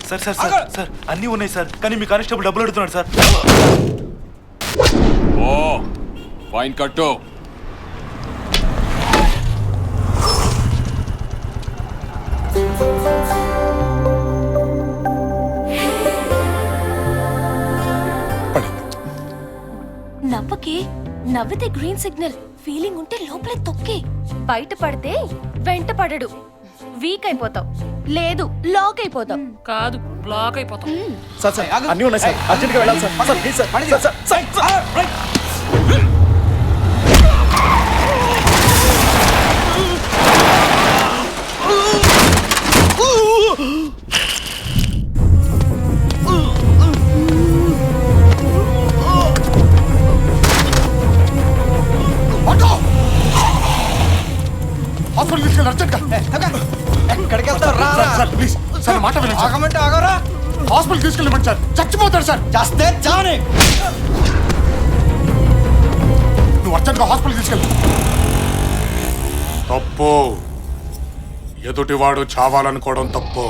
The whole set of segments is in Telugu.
సార్ సార్ సార్ సార్ అన్నీ ఉన్నాయి సార్, కానీ మీ కానిస్టేబుల్ డబ్బులు అడుగుతున్నాడు సార్. ఓ ఫైన్ కట్టు. నవ్వకే, నవ్వితే గ్రీన్ సిగ్నల్, ఫీలింగ్ ఉంటే లోపలే తొక్కే. బయట పడితే వెంట పడడు, వీక్ అయిపోతావు, లేదు లాక్ అయిపోతావు. కాదు బ్లాక్ అయిపోతాం. సార్ సార్ అన్నీ ఉన్నాయి సార్, అర్జెంట్గా వెళ్ళాలి sir. Sir please sir. Sir sir sir hospital తీసుకెళ్ళి అర్జెంట్గా. ఎక్కడికి వెళ్తావు? రా సార్ ప్లీజ్ సార్ మాట వినండి. ఆగమంటే ఆగరా. హాస్పిటల్ తీసుకెళ్ళమండి సార్, చచ్చిపోతాడు సార్. చేస్తే చావని. నువ్వు అర్జెంట్గా హాస్పిటల్ తీసుకెళ్ళి. తప్పు, ఎదుటివాడు చావాలనుకోవడం తప్పు.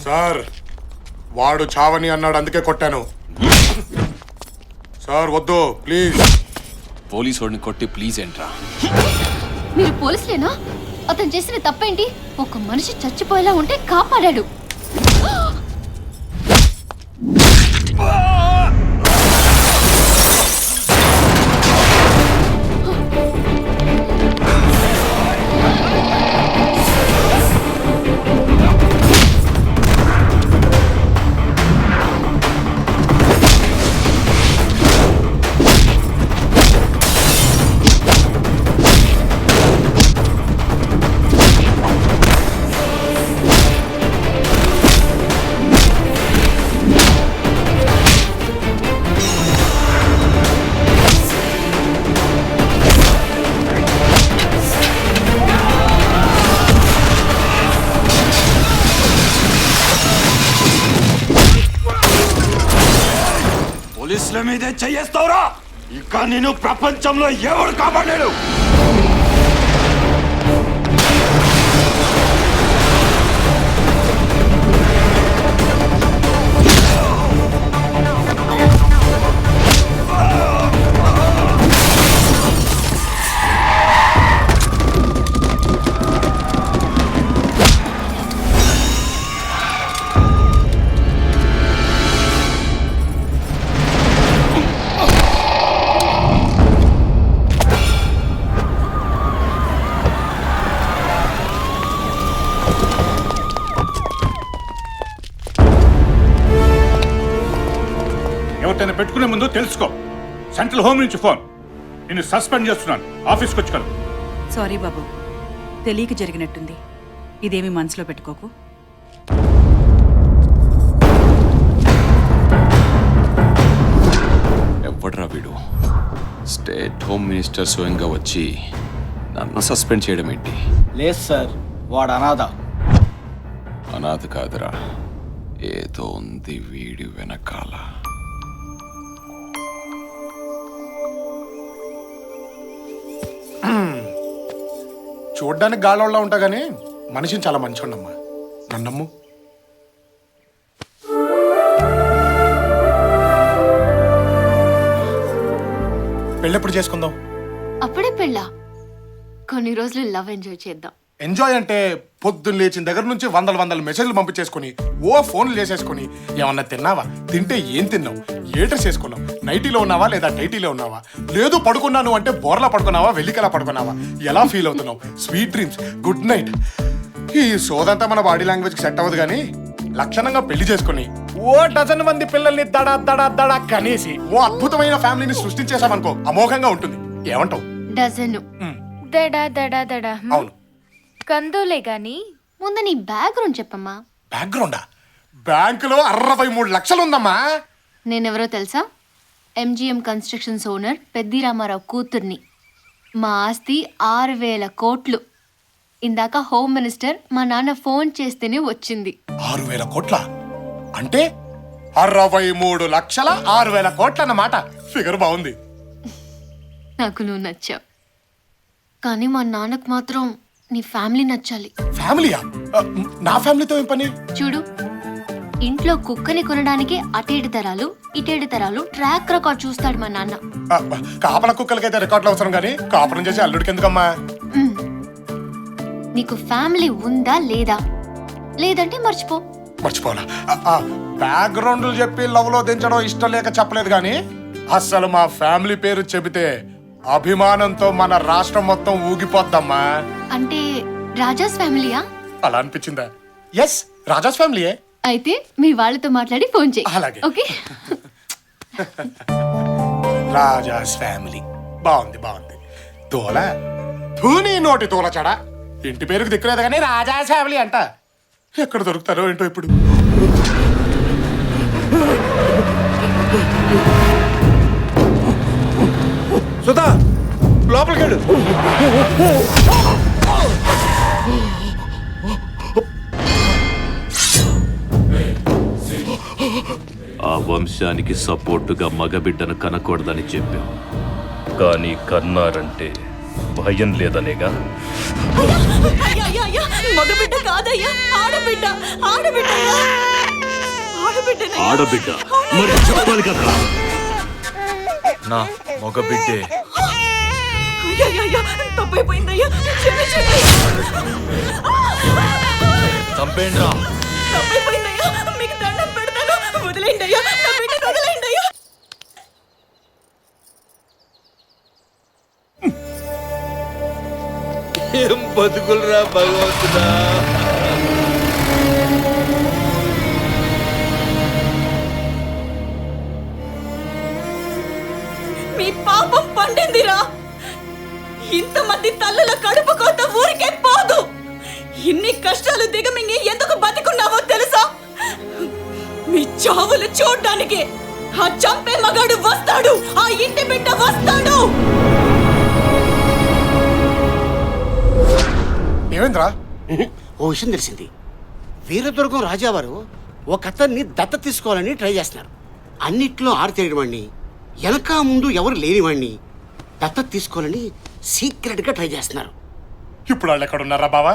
సార్ వాడు చావని అన్నాడు, అందుకే కొట్టాను. సార్ వద్దు ప్లీజ్. పోలీసు వాడిని కొట్టి ప్లీజ్ ఏంట్రా? మీరు పోలీసులేనా? అతను చేసిన తప్పేంటి? ఒక మనిషి చచ్చిపోయేలా ఉంటే కాపాడాడు. పోలీసుల మీదే చెయ్యేస్తావురా? ఇంకా నేను ప్రపంచంలో ఎవరు కాపాడలేడు. ఎవరినైనా పెట్టుకునే ముందు తెలుసుకో. సెంట్రల్ హోమ్ నుంచి ఫోన్. నేను సస్పెండ్ చేస్తున్నాను, ఆఫీస్కి వచ్చుకోను. సారీ బాబు, తెలియక జరిగినట్టుంది. ఇదేమి మనసులో పెట్టుకోకు. ఎవడ్రా వీడు? స్టేట్ హోమ్ మినిస్టర్ స్వయంగా వచ్చి నన్ను సస్పెండ్ చేయడం ఏంటి? లేదు సార్, వాడు అనాథ. అనాథ కాదురా, ఏదో ఉంది వీడి వెనకాల. చూడ్డానికి గాలోళ్ళ ఉంటా గానీ మనిషిని చాలా మంచోడమ్మా, నన్నమ్ము. పెళ్ళెప్పుడు చేసుకుందాం? అప్పుడే పెళ్ళా? కొన్ని రోజులు లవ్ ఎంజాయ్ చేద్దాం. ఎంజాయ్ అంటే పొద్దున్న లేచిన దగ్గర నుంచి వందల మెసేజ్లు పంపించేసుకుని ఓ ఫోన్లు చేసేసుకుని ఏమన్నా తిన్నావా, తింటే ఏం తిన్నావు, ఏ డ్రెస్ వేసుకున్నావు, నైటీలో ఉన్నావా లేదా టైటీలో ఉన్నావా, లేదు పడుకున్నాను అంటే బోర్లా పడుకున్నావా, వెల్లికలా పడుకున్నావా, ఎలా ఫీల్ అవుతున్నావు, స్వీట్ డ్రీమ్స్, గుడ్ నైట్. ఈ సోదంతా మన బాడీ లాంగ్వేజ్కి సెట్ అవ్వదు కానీ లక్షణంగా పెళ్లి చేసుకుని ఓ డజన్ మంది పిల్లల్ని దడా దడా దడా కనేసి ఓ అద్భుతమైన ఫ్యామిలీని సృష్టించేసామనుకో, అమోఘంగా ఉంటుంది. ఏమంటావు? డజను. దడా దడా దడా. అవును. కందులే గాని ముందు నీ బ్యాక్గ్రౌండ్ చెప్పమ్మా. బ్యాక్గ్రౌండా? బ్యాంకులో 63 లక్షలు ఉందమ్మా. నేనెవరో తెలుసా? MGM constructions owner Peddi Ramarao కూతుర్ని. మా ఆస్తి 6,000 కోట్లు. ఇందాక హోమ్ మినిస్టర్ మా నాన్న ఫోన్ చేస్తేనే వచ్చింది. 6,000 కోట్ల అంటే 63,06,000 కోట్ల అన్నమాట. ఫిగర్ బాగుంది. నాకు నువ్వు నచ్చావు. కానీ మా నాన్నకు మాత్రం నీ ఫ్యామిలీ నచ్చాలి. ఫ్యామిలీయా? నా ఫ్యామిలీతో ఏం పని? చూడు, ఇంట్లో కుక్కని కొనడానికి అటేడు తరాలు ఇటేడు తరాలు ట్రాక్ రికార్డ్ చూస్తాడు మా నాన్న. కాపల కుక్కలకైతే రికార్డులు అవసరం కానీ కాపురం చేసి అల్లుడికి ఎందుకమ్మా? మ్. నీకు ఫ్యామిలీ ఉందా లేదా? లేదంటే మర్చిపో. మర్చిపోవాలా? బ్యాక్గ్రౌండ్లు చెప్పి లవ్ లో దించడం ఇష్టం లేక చెప్పలేదు కానీ అస్సలు మా ఫ్యామిలీ పేరు చెబితే అభిమానంతో మన రాష్ట్రం మొత్తం ఊగిపోద్దమ్మా. అంటే రాజాస్ ఫ్యామిలీయా? అలా అనిపించిందా? ఎస్, రాజాస్ ఫ్యామిలీయే. అయితే మీ వాళ్ళతో మాట్లాడి ఫోన్ చేయి. అలాగే. ఓకే. రాజాస్ ఫ్యామిలీ బాగుంది బాగుంది. తోల ధూని నోటి తోల చెడ. ఇంటి పేరుకు దిక్కులేదు కానీ రాజాస్ ఫ్యామిలీ అంట. ఎక్కడ దొరుకుతారో ఏంటో ఇప్పుడు. సుధా, లోపలికి వెళ్ళు. ఆ వంశానికి సపోర్టుగా మగబిడ్డను కనకూడదని చెప్పాం, కానీ కన్నారంటే భయం లేదనేగా. మగబిడ్డ కాదయ్యా, ఆడబిడ్డ. ఆడబిడ్డ. ఆడబిడ్డ మరి చెప్పాలి కదా. నా మగబిడ్డే. తప్పైపోయిందయ్యా, చంపేండి రా. తప్పైపోయిందయ్యా, మీకు దండం పెడతాను, వదిలేయండి అయ్యా, నా బిడ్డను వదిలేయండి అయ్యా. ఏం బతుకులరా భగవంతుడా. మీ పాపం పండిందిరా. ఇంతమంది తల్లుల కడుపు కోత ఊరికే పోదు. ఇన్ని కష్టాలు దిగమింగి ఎందుకు బతికున్నావో తెలుసా? మీ చావులు చూడ్డానికి ఆ చంపే మగాడు వస్తాడు, ఆ ఇంటి బిడ్డ వస్తాడు. ఏమైందిరా? ఓ విషయం తెలిసింది. వీరదుర్గం రాజావారు ఒక అతన్ని దత్త తీసుకోవాలని ట్రై చేస్తున్నారు. అన్నిట్లో ఆరితేరినవాడిని, వెనక ముందు ఎవరు లేనివాడిని దత్త తీసుకోవాలని సీక్రెట్ గా ట్రై చేస్తున్నారు. ఇప్పుడు వాళ్ళు ఎక్కడ ఉన్నారా బావా?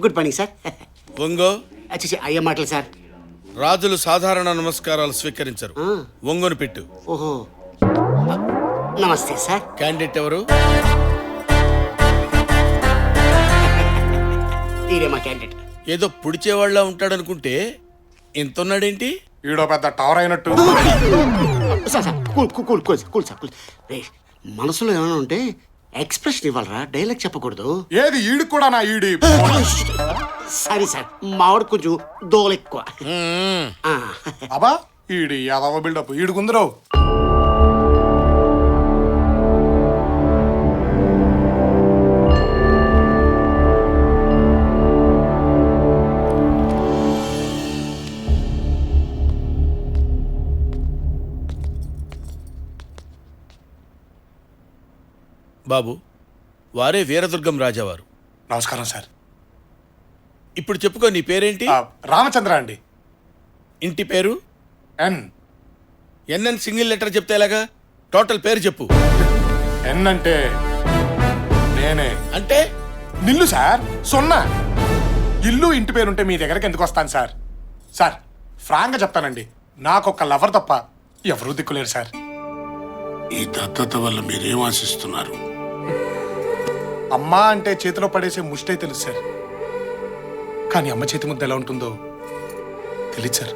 Good morning sir. ఒంగో అయ్యే మాటలు సార్. రాజులు సాధారణ నమస్కారాలు స్వీకరించరు. ఒంగోను పెట్టు. ఓహో, నమస్తే సార్. క్యాండిడేట్ ఎవరు? ఈడే మా క్యాండిడేట్. ఏదో పుడిచేవాళ్ళ ఉంటాడనుకుంటే ఇంతున్నాడేంటి? ఈడో పెద్ద టవర్ అయినట్టు. Sir sir, cool cool cool cool sir, cool. మనసులో ఏమైనా ఉంటే ఎక్స్ప్రెషన్ ఇవ్వాలరా, డైలాగ్ చెప్పకూడదు. ఏది ఈడు కూడా నా ఈడి. సారీ సార్, మావాడు కొంచెం దోల ఎక్కువ. అబ్బా ఈడి యాదవ బిల్డప్ ఈడుకుందరు. బాబు, వారే వీరదుర్గం రాజావారు. నమస్కారం సార్. ఇప్పుడు చెప్పుకో, నీ పేరేంటి? రామచంద్ర అండి. ఇంటి పేరు? ఎన్. ఎన్ఎన్ సింగిల్ లెటర్ చెప్తే ఎలాగా? టోటల్ పేరు చెప్పు. ఎన్ అంటే నేనే. అంటే నిల్లు సార్, సున్నా. ఇల్లు ఇంటి పేరుంటే మీ దగ్గరకు ఎందుకు వస్తాను సార్? సార్ ఫ్రాంక్గా చెప్తానండి, నాకొక్క లవర్ తప్ప ఎవరూ దిక్కులేరు సార్. ఈ దత్తత వల్ల మీరేం ఆశిస్తున్నారు? అమ్మా అంటే చేతిలో పడేసే ముష్టే తెలుసు సార్, కానీ అమ్మ చేతి ముద్ద ఎలా ఉంటుందో తెలియదు సార్.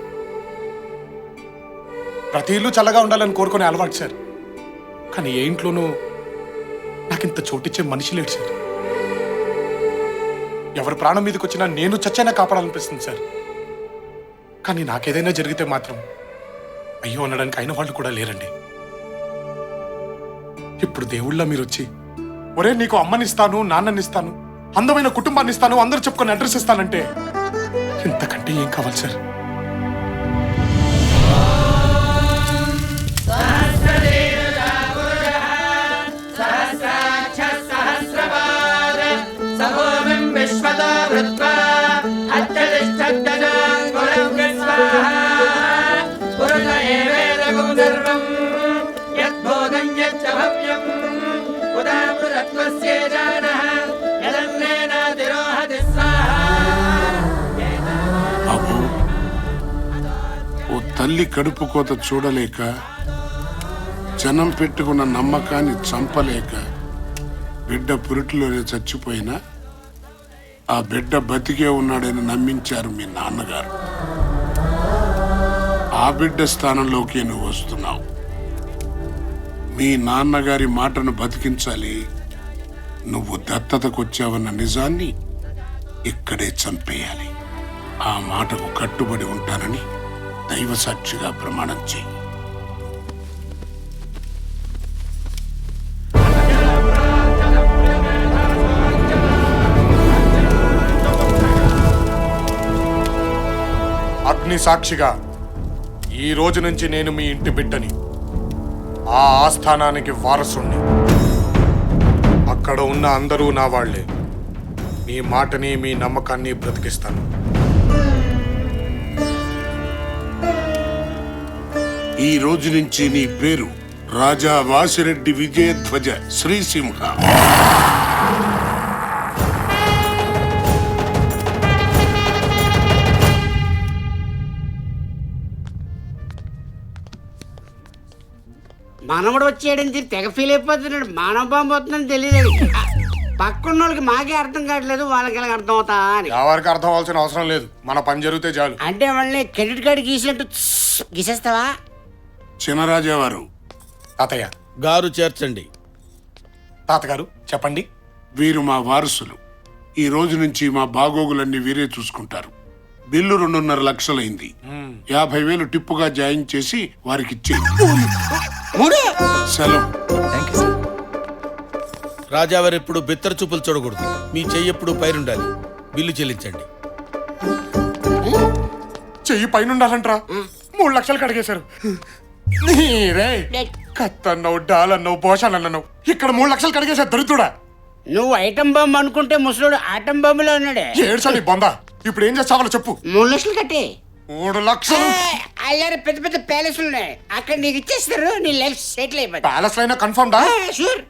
ప్రతి ఇల్లు చల్లగా ఉండాలని కోరుకునే అలవాటు సార్, కానీ ఏ ఇంట్లోనూ నాకింత చోటిచ్చే మనిషి లేడు సార్. ఎవరి ప్రాణం మీదకి వచ్చినా నేను చచ్చైనా కాపాడాలనిపిస్తుంది సార్, కానీ నాకేదైనా జరిగితే మాత్రం అయ్యో అనడానికి అయిన వాళ్ళు కూడా లేరండి. ఇప్పుడు దేవుళ్ళ మీరు వచ్చి, ఒరే నీకు అమ్మనిస్తాను, నాన్ననిస్తాను, అందమైన కుటుంబాన్ని ఇస్తాను, అందరూ చెప్పుకొని అడ్రస్ ఇస్తానంటే ఇంతకంటే ఏం కావాలి సార్? సర్వం యద్బోధం యచ్చ భవ్యం ఉదామృతత్వస్య జానః యదన్నేనాతిరోహతి స్వాహా. బాబు, ఓ తల్లి కడుపు కోత చూడలేక, జనం పెట్టుకున్న నమ్మకాన్ని చంపలేక బిడ్డ పురిటిలోనే చచ్చిపోయినా ఆ బిడ్డ బతికే ఉన్నాడని నమ్మించారు మీ నాన్నగారు. ఆ బిడ్డ స్థానంలోకి నువ్వు వస్తున్నావు. మీ నాన్నగారి మాటను బతికించాలి. నువ్వు దత్తతకొచ్చావన్న నిజాన్ని ఇక్కడే చంపేయాలి. ఆ మాటకు కట్టుబడి ఉంటానని దైవ సాక్షిగా ప్రమాణం చేయి. అగ్ని సాక్షిగా ఈ రోజు నుంచి నేను మీ ఇంటి బిడ్డని, ఆ ఆస్థానానికి వారసుణ్ణి. అక్కడ ఉన్న అందరూ నా వాళ్లే. మీ మాటని, మీ నమ్మకాన్ని బ్రతికిస్తాను. ఈ రోజు నుంచి నీ పేరు రాజా వాసిరెడ్డి విజయధ్వజ శ్రీసింహ. మనవడు వచ్చాడని చెప్పి తెగ ఫీల్ అయిపోతున్నాడు. మానవ బాంబు వస్తుందని తెలియదు. పక్కన్న వాళ్ళకి మాకే అర్థం కావట్లేదు, వాళ్ళకి ఎలా అర్థం అవుతా అని. ఎవరికి అర్థం అవ్వాల్సిన అవసరం లేదు, మన పని జరిగితే చాలు. అంటే వాళ్ళని క్రెడిట్ కార్డు గీసినట్టు గీసేస్తావా? చినరాజా వారు. తాతయ్య గారు చేర్చండి. తాతగారు చెప్పండి. వీరు మా వారసులు. ఈ రోజు నుంచి మా బాగోగులన్నీ వీరే చూసుకుంటారు. బిల్లు 2.5 లక్షలైంది. 50,000 టిప్పుగా జాయిన్ చేసి వారికి ఇచ్చేయి. సెలవు. రాజావారు ఎప్పుడు బిత్తర చూపులు చూడకూడదు. మీ చెయ్యి ఎప్పుడు పైరుండాలి. బిల్లు చెల్లించండి. చెయ్యి పైనుండాలంట్రా. 3 లక్షలు కడిగేశారు. నీరే కత్తన్నావు, డాలన్నావు, భోషాలన్నావు. ఇక్కడ 3 లక్షలు కడిగేశారు దరిద్రుడా. నువ్వు ఐటమ్ బాంబు అనుకుంటే ముసలోడు ఆటం బాంబులో ఉన్నాడే. ఏడ్చాలి బొందా. ఇప్పుడు ఏం చేస్తావాలో చెప్పు. 3 లక్షలు కట్టే. 3 లక్షలు. అయ్యారు పెద్ద పెద్ద ప్యాలెస్లు ఉన్నాయి, అక్కడ నీకు ఇచ్చేస్తారు. నీ లైఫ్ సెటిల్ అయిపోతుంది. ప్యాలెస్ అయినా కన్ఫర్మ్ డా? షూర్.